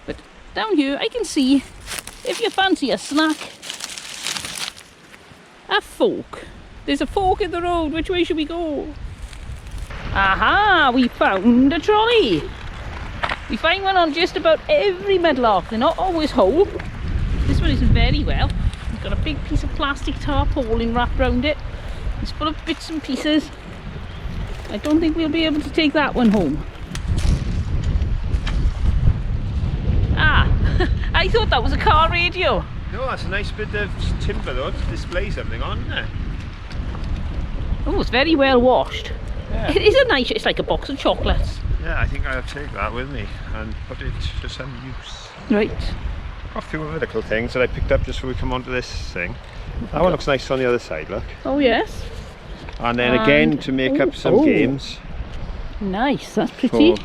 But down here I can see, if you fancy a snack, a fork. There's a fork in the road. Which way should we go? Aha! We found a trolley. We find one on just about every mudlark. They're not always whole. This one isn't very well. It's got a big piece of plastic tarpaulin wrapped around it. It's full of bits and pieces. I don't think we'll be able to take that one home. Ah! I thought that was a car radio. No, that's a nice bit of timber though to display something on, isn't it? Oh, it's very well washed. Yeah. It is a nice, it's like a box of chocolates. Yeah, I think I'll take that with me and put it to some use. Right. Got a few other little things that I picked up just before we come onto this thing. That one looks nice on the other side, look. Oh yes. And then again to make up some games. Nice, that's pretty.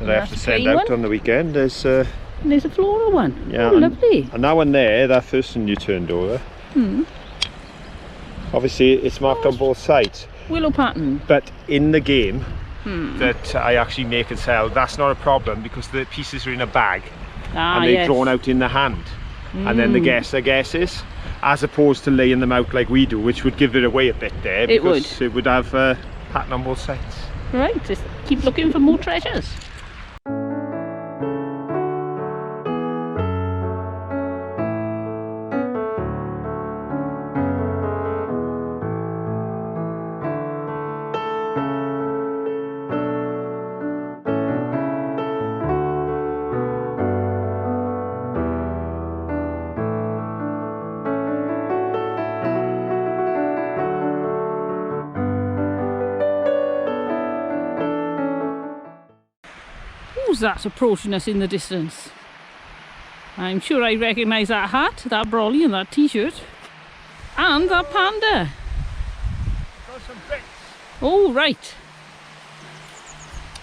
That I have to send out on the weekend. There's and there's a floral one. yeah, Oh, lovely. And that one there, that first one you turned over. Obviously it's marked on both sides. Willow pattern. But in the game that I actually make and sell, that's not a problem because the pieces are in a bag and they're drawn out in the hand. And then the guesser guesses, as opposed to laying them out like we do, which would give it away a bit there. Because it would have a pattern on both sides. Right, just keep looking for more treasures. Who's that approaching us in the distance? I'm sure I recognise that hat, that brolly and that t-shirt. And that panda. Got some bits. Oh, right.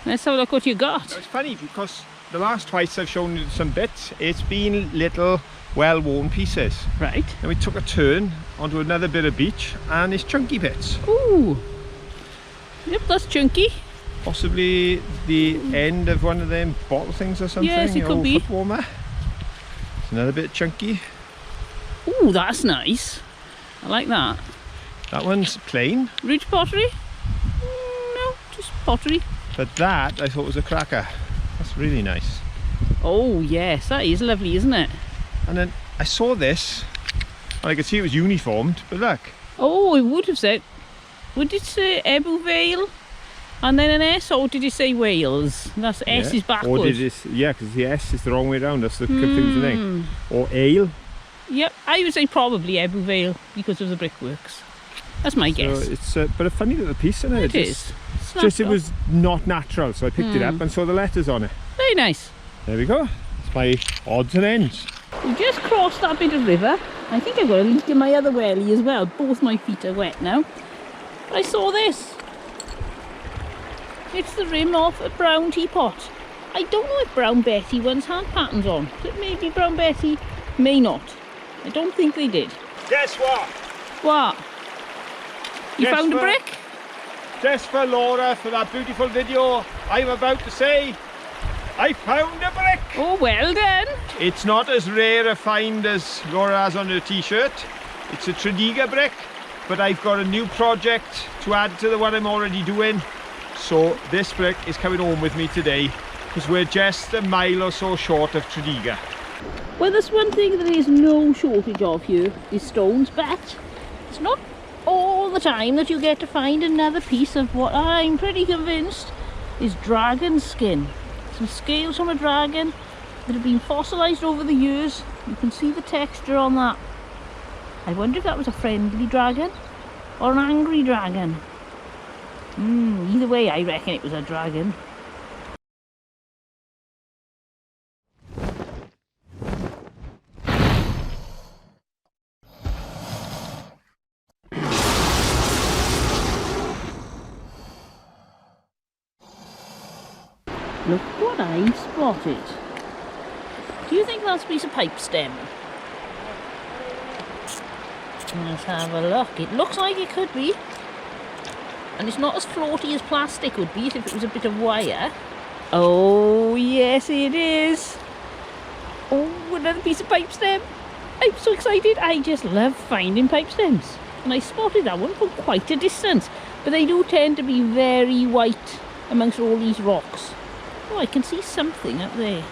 Let's have a look what you got. It's funny because the last twice I've shown you some bits, it's been little well-worn pieces. Right. And we took a turn onto another bit of beach and it's chunky bits. Ooh. Yep, that's chunky. Possibly the end of one of them bottle things or something. Yes, it could be. Foot warmer. It's another bit chunky. Ooh, that's nice. I like that. That one's plain. Ridge pottery? No, just pottery. But that I thought was a cracker. That's really nice. Oh yes, that is lovely, isn't it? And then I saw this and I could see it was uniformed, but look. Oh, it would have said, would it say Ebu Vale and then an S, or did it say Wales? That's S is backwards. Or did it, yeah, because the S is the wrong way around, that's the confusing thing. Or ale. Yep, I would say probably Ebu Vale because of the brickworks. That's my guess. It's but a funny little piece, isn't it? It is. It was not natural, so I picked it up and saw the letters on it. Very nice. There we go. It's my odds and ends. We just crossed that bit of river. I think I've got a leak in my other welly as well. Both my feet are wet now. But I saw this. It's the rim of a brown teapot. I don't know if Brown Betty ones had patterns on. But maybe Brown Betty may not. I don't think they did. Guess what? What? You Just found a for- brick? Just for Laura, for that beautiful video, I'm about to say, I found a brick! Oh, well done. It's not as rare a find as Laura has on her t-shirt. It's a Treacherous brick, but I've got a new project to add to the one I'm already doing. So this brick is coming home with me today, because we're just a mile or so short of Treacherous. Well, there's one thing there is no shortage of here, is stones, but it's not all the time that you get to find another piece of what I'm pretty convinced is dragon skin. Some scales from a dragon that have been fossilised over the years. You can see the texture on that. I wonder if that was a friendly dragon or an angry dragon. Either way, I reckon it was a dragon. Look what I spotted. Do you think that's a piece of pipe stem? Let's have a look. It looks like it could be. And it's not as floaty as plastic would be if it was a bit of wire. Oh, yes it is. Oh, another piece of pipe stem. I'm so excited. I just love finding pipe stems. And I spotted that one from quite a distance. But they do tend to be very white amongst all these rocks. Oh, I can see something up there.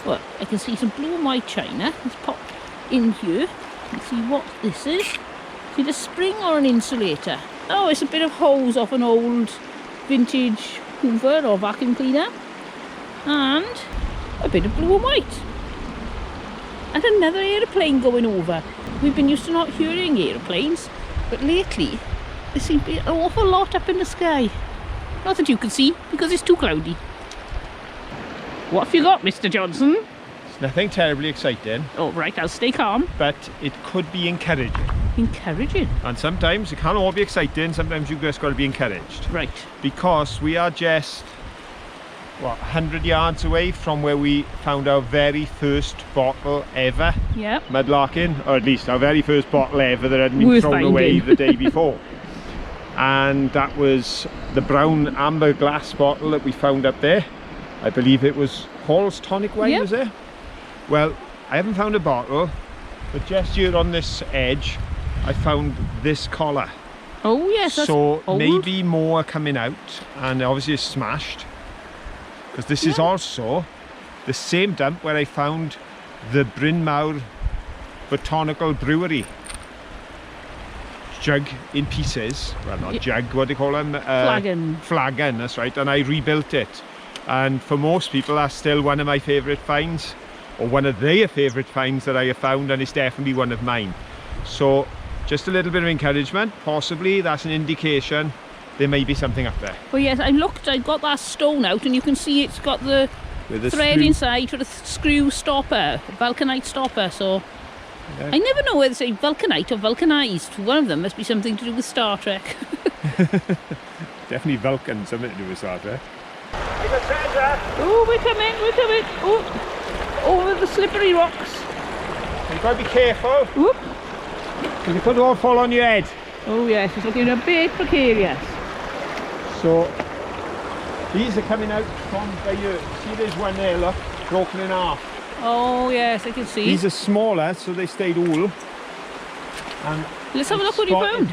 Well, I can see some blue and white china. Let's pop in here and see what this is. Is it a spring or an insulator? Oh, it's a bit of hose off an old vintage hoover or vacuum cleaner. And a bit of blue and white. And another aeroplane going over. We've been used to not hearing aeroplanes, but lately there seems to be an awful lot up in the sky. Not that you can see, because it's too cloudy. What have you got, Mr. Johnson? It's nothing terribly exciting, Oh, right, I'll stay calm. but it could be encouraging. Encouraging. And sometimes it can't all be exciting, sometimes you just got to be encouraged. Right. Because we are just, what, 100 yards away from where we found our very first bottle ever. Yep. Mudlarking, or at least our very first bottle ever that had been Worth thrown finding. away the day before. And that was the brown amber glass bottle that we found up there. I believe it was Hall's tonic wine, Yep. was it? Well, I haven't found a bottle, but just here on this edge, I found this collar. Oh, yes, that's So old. maybe more are coming out, and obviously it's smashed. Because this is also the same dump where I found the Bryn Mawr Botanical Brewery jug in pieces. Well, not jug, what do you call them? Flagon. Flagon, that's right. And I rebuilt it. And for most people, that's still one of my favourite finds, or one of their favourite finds that I have found, and it's definitely one of mine. So just a little bit of encouragement. Possibly that's an indication there may be something up there. Well, yes, I looked, I got that stone out, and you can see it's got the With a thread screw. inside with a screw stopper, a vulcanite stopper, so Yeah. I never know whether to say vulcanite or vulcanized. One of them must be something to do with Star Trek. Definitely Vulcan, something to do with Star Trek. There's a treasure! Oh, we're coming, we're coming. Oh, over the slippery rocks. You've got to be careful, Whoop. because it could all fall on your head. Oh yes, it's looking a bit precarious. So these are coming out from where you see there's one there, look, broken in half. Oh yes, I can see. These are smaller, so they stayed whole. And Let's have a look what you spotted- found.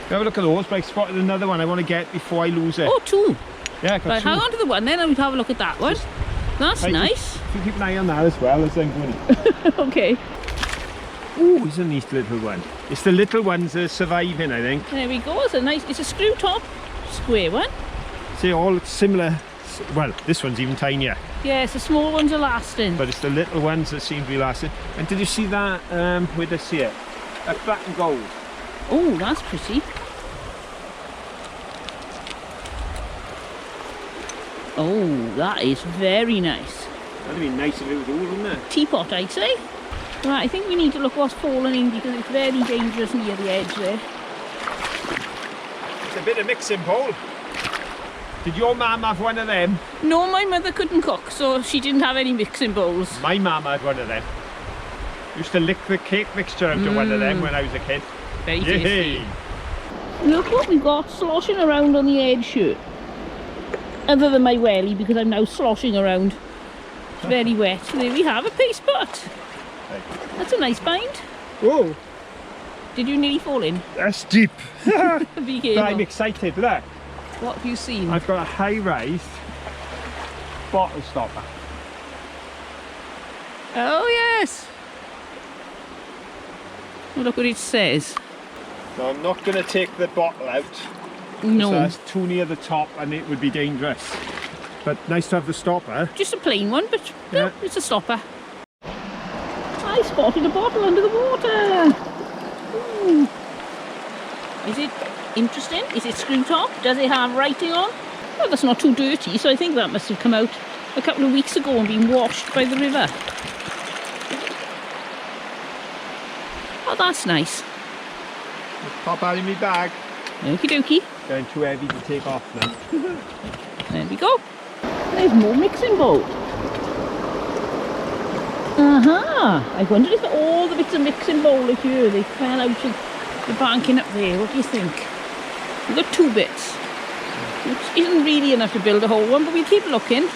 have a look at those, but I spotted another one I want to get before I lose it. Oh, two. Yeah, I got Right, two. hang on to the one then and we'll have a look at that one. That's Right, nice. If you keep an eye on that as well as I'm going. Okay, Ooh, it's a neat little one. It's the little ones that are surviving, I think. there we go. It's a nice, it's a screw top, square one. See, all similar. Well, this one's even tinier, Yes, the small ones are lasting. but it's the little ones that seem to be lasting. And did you see that? Where'd I see it? That black and gold. Oh, that's pretty. Oh, that is very nice. That'd be nice if it was all, wouldn't it? Teapot, I'd say. Right, I think we need to look what's fallen in because it's very dangerous near the edge there. It's a bit of mixing bowl. Did your mum have one of them? No, my mother couldn't cook, so she didn't have any mixing bowls. My mum had one of them. Used to lick the cake mixture out of one of them when I was a kid. Very Yay. tasty. Look what we've got sloshing around on the edge here. Other than my welly, because I'm now sloshing around. It's very wet. So there we have a paste pot. Right. That's a nice find. Whoa, Did you nearly fall in? that's deep. Be But careful. I'm excited, look. What have you seen? I've got a high-rise bottle stopper. Oh yes. Well, look what it says. So I'm not going to take the bottle out. No. So that's too near the top and it would be dangerous. But nice to have the stopper. Just a plain one, but Yeah. it's a stopper. I spotted a bottle under the water. Ooh. Is it interesting? Is it screw top? Does it have writing on? Well, that's not too dirty, so I think that must have come out a couple of weeks ago and been washed by the river. Oh, that's nice. Let's pop out in my bag. Okie dokie. Going too heavy to take off now. There we go. There's more mixing bowl. I wonder if all the bits of mixing bowl are here. They fell out of the banking up there. What do you think? We've got 2 bits. Which isn't really enough to build a whole one, but we'll keep looking.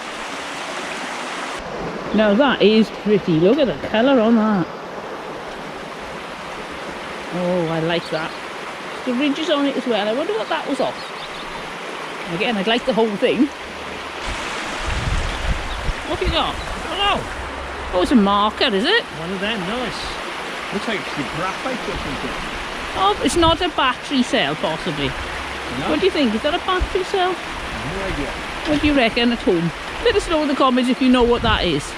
Now that is pretty. Look at the colour on that. Oh, I like that. The ridges on it as well. I wonder what that was off. Again, I'd like the whole thing. What have you got? Oh, oh, it's a marker, is it? One of them, nice. Looks like it's the graphite or something. Oh, it's not a battery cell, possibly. No? What do you think? Is that a battery cell? No idea. What do you reckon at home? Let us know in the comments if you know what that is.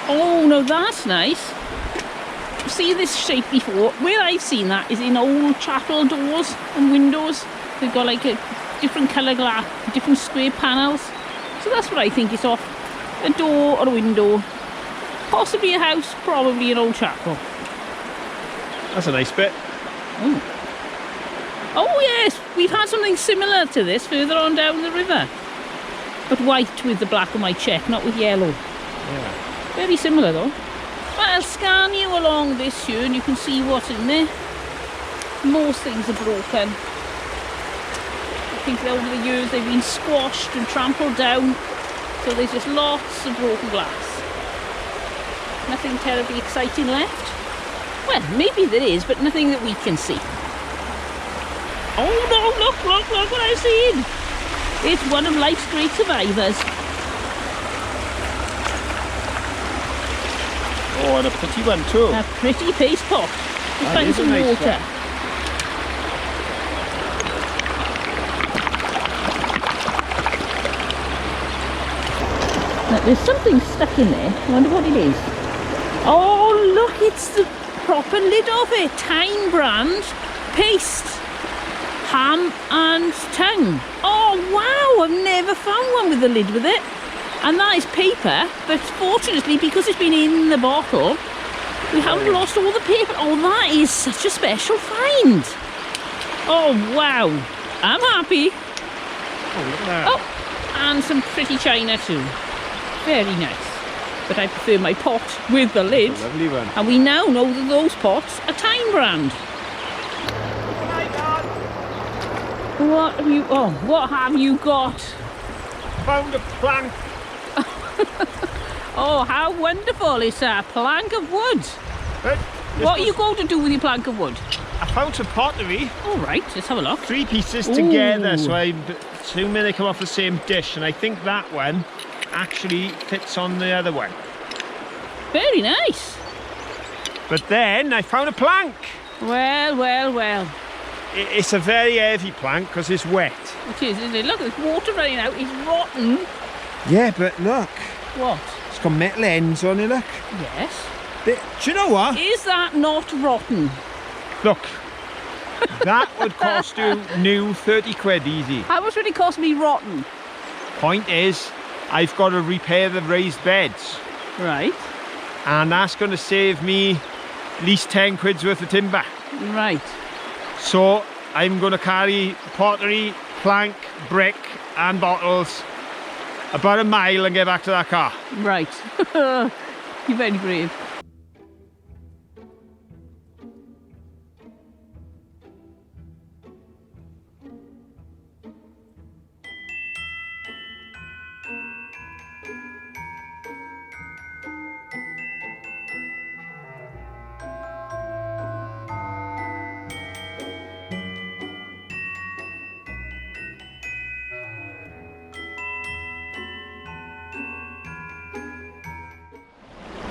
Oh, no, that's nice. I've seen this shape before. Where I've seen that is in old chapel doors and windows. They've got like a different colour glass, different square panels. So that's what I think it's off. A door or a window. Possibly a house, probably an old chapel. That's a nice bit. Oh yes, we've had something similar to this further on down the river. But white with the black and white check, not with yellow. Yeah. Very similar though. Well, I'll scan you along this here and you can see what's in there. Most things are broken. I think that over the years they've been squashed and trampled down. So there's just lots of broken glass. Nothing terribly exciting left. Well, maybe there is, but nothing that we can see. Oh no, look what I've seen. It's one of life's great survivors. Oh, and a pretty one too. A pretty paste pot. Let's find is a some nice water. Now, there's something stuck in there. I wonder what it is. Oh, look, it's the proper lid of it. Tyne brand paste. Ham and tongue. Oh, wow, I've never found one with a lid with it. And that is paper, but fortunately, because it's been in the bottle, we haven't lost all the paper. Oh, that is such a special find. Oh, wow. I'm happy. Oh, look at that. Oh, and some pretty china too. Very nice. But I prefer my pot with the lid. That's a lovely one. And we now know that those pots are Tyne brand. What have you got? Found a plank. Oh, how wonderful. It's a plank of wood. What are you going to do with your plank of wood? I found some pottery. All right, let's have a look. 3 pieces together, Ooh. so I'm assuming they come off the same dish, and I think that one actually fits on the other one. Very nice. But then I found a plank. Well, well, well. It's a very heavy plank because it's wet. It is, isn't it? Look, there's water running out. It's rotten. Yeah, but look, What? it's got metal ends on it, look. Yes. Do you know what? Is that not rotten? Look, that would cost you new 30 quid easy. How much would it cost me rotten? Point is, I've got to repair the raised beds. Right. And that's going to save me at least 10 quid's worth of timber. Right. So I'm going to carry pottery, plank, brick and bottles about a mile and get back to that car. Right. You're very brave.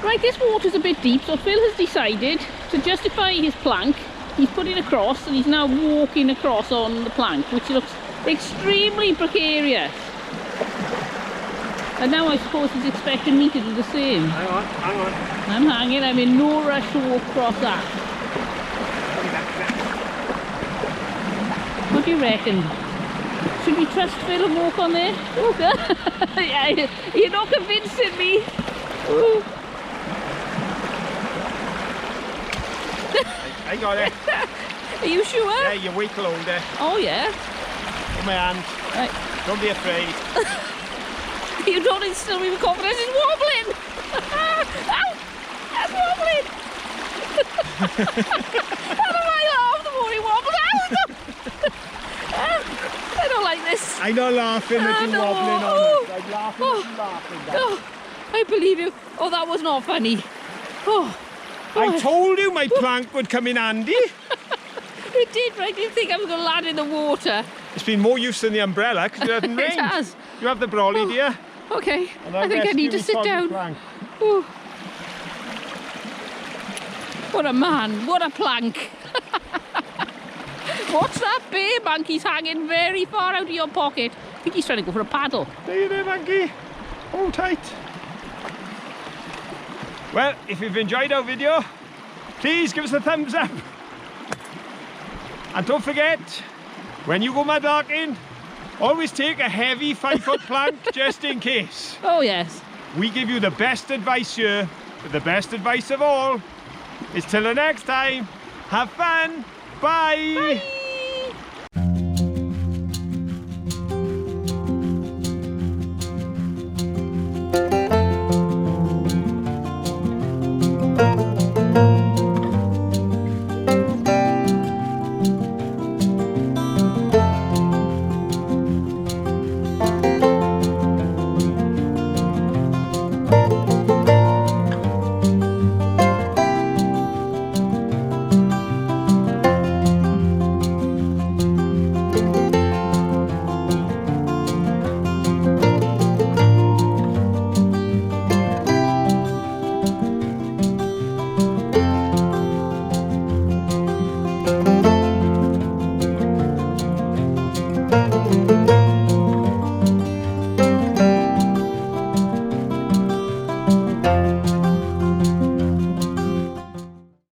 Right, this water's a bit deep, so Phil has decided to justify his plank. He's put it across and he's now walking across on the plank, which looks extremely precarious. And now I suppose he's expecting me to do the same. Hang on. I'm hanging, I'm in no rush to walk across that. What do you reckon? Should we trust Phil and walk on there? Okay. You're not convincing me. Ooh. I got it. Are you sure? Yeah, your weight low there. Oh yeah. Hold my hand. Right. Don't be afraid. You don't instill me with confidence. It's wobbling. Ow! That's wobbling. Out of my arm, the more he wobbles. Ow! I don't like this. I'm not laughing at you no. wobbling on it. I'm laughing at you laughing. Oh, I believe you. Oh, that was not funny. Oh. I told you my plank would come in handy. It did, but I didn't think I was going to land in the water. It's been more use than the umbrella because it hasn't rained. It has. You have the brolly, dear. Okay, And I think I need to sit down. Ooh. What a man, what a plank. What's that bear monkey's hanging very far out of your pocket? I think he's trying to go for a paddle. There, monkey. Hold tight. Well, if you've enjoyed our video, please give us a thumbs up. And don't forget, when you go mudlarking, always take a heavy 5-foot plank just in case. Oh yes. We give you the best advice here, but the best advice of all is till the next time, have fun. Bye. Bye.